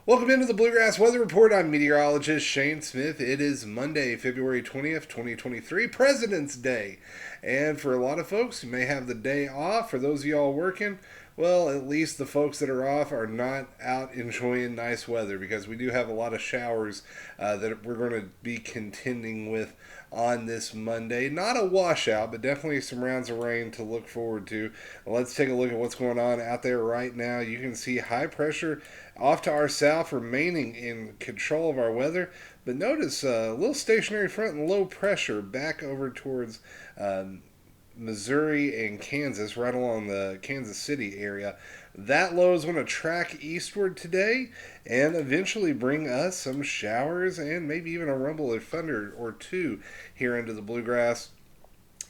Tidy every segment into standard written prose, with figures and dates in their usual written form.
Welcome into the Bluegrass Weather Report. I'm Meteorologist Shane Smith. It is Monday, February 20th, 2023, President's Day. And for a lot of folks, you may have the day off. For those of y'all working, well, at least the folks that are off are not out enjoying nice weather because we do have a lot of showers that we're going to be contending with on this Monday. Not a washout, but definitely some rounds of rain to look forward to. Let's take a look at what's going on out there right now. You can see high pressure off to our south remaining in control of our weather, but notice a little stationary front and low pressure back over towards Missouri and Kansas, right along the Kansas City area. That low is going to track eastward today and eventually bring us some showers and maybe even a rumble of thunder or two here into the bluegrass.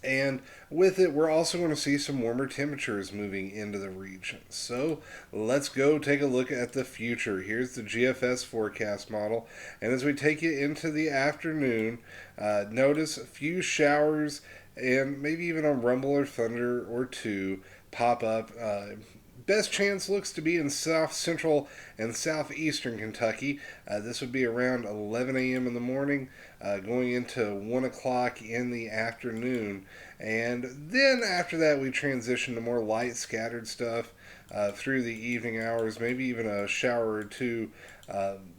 And with it, we're also going to see some warmer temperatures moving into the region. So let's go take a look at the future. Here's the GFS forecast model. And as we take you into the afternoon, notice a few showers and maybe even a rumble or thunder or two pop up. Best chance looks to be in south central and southeastern Kentucky. This would be around 11 a.m. in the morning, going into 1 o'clock in the afternoon. And then after that, we transition to more light scattered stuff through the evening hours, maybe even a shower or two,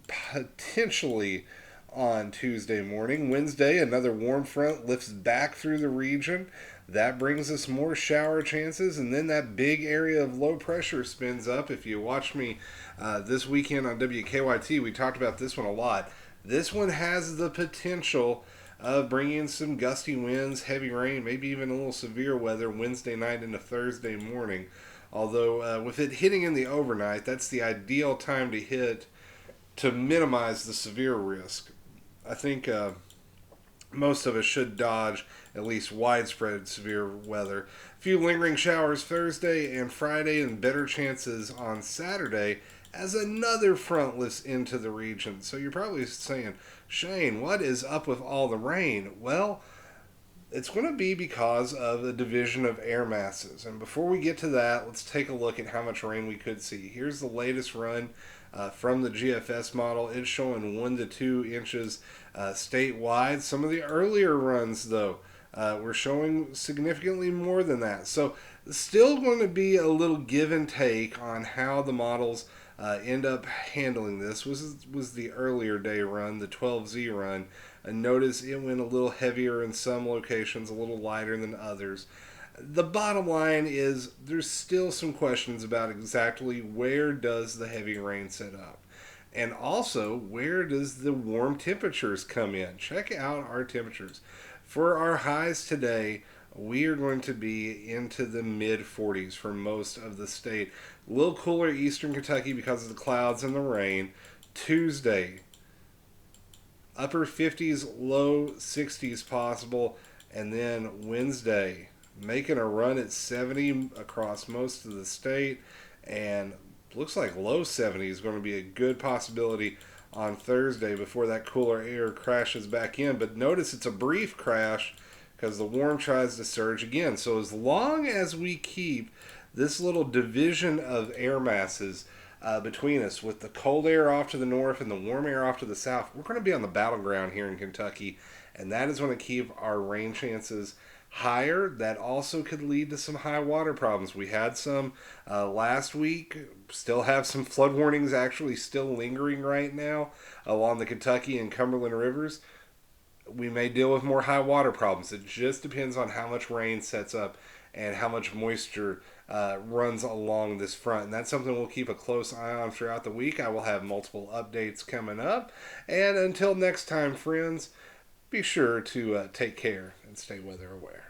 potentially on Tuesday morning. Wednesday, another warm front lifts back through the region. That brings us more shower chances, and then that big area of low pressure spins up. If you watch me this weekend on WKYT, we talked about this one a lot. This one has the potential of bringing some gusty winds, heavy rain, maybe even a little severe weather Wednesday night into Thursday morning. Although with it hitting in the overnight, that's the ideal time to hit to minimize the severe risk. I think most of us should dodge at least widespread severe weather. A few lingering showers Thursday and Friday, and better chances on Saturday as another front lifts into the region. So you're probably saying, Shane, what is up with all the rain? Well, it's going to be because of the division of air masses. And before we get to that, let's take a look at how much rain we could see. Here's the latest run from the GFS model. It's showing 1 to 2 inches statewide. Some of the earlier runs, though, were showing significantly more than that. So still going to be a little give and take on how the models end up handling this. Was the earlier day run, the 12Z run. And notice it went a little heavier in some locations, a little lighter than others. The bottom line is there's still some questions about exactly where does the heavy rain set up. And also, where does the warm temperatures come in? Check out our temperatures. For our highs today, we are going to be into the mid 40s for most of the state. A little cooler eastern Kentucky because of the clouds and the rain. Tuesday, upper 50s, low 60s possible. And then Wednesday, making a run at 70 across most of the state. And looks like low 70 is going to be a good possibility on Thursday before that cooler air crashes back in. But notice it's a brief crash because the warm tries to surge again. So as long as we keep this little division of air masses between us, with the cold air off to the north and the warm air off to the south, we're going to be on the battleground here in Kentucky, and that is going to keep our rain chances higher. That also could lead to some high water problems. We had some last week, still have some flood warnings actually still lingering right now along the Kentucky and Cumberland rivers. We may deal with more high water problems. It just depends on how much rain sets up and how much moisture runs along this front. And that's something we'll keep a close eye on throughout the week. I will have multiple updates coming up. And until next time, friends, be sure to take care and stay weather aware.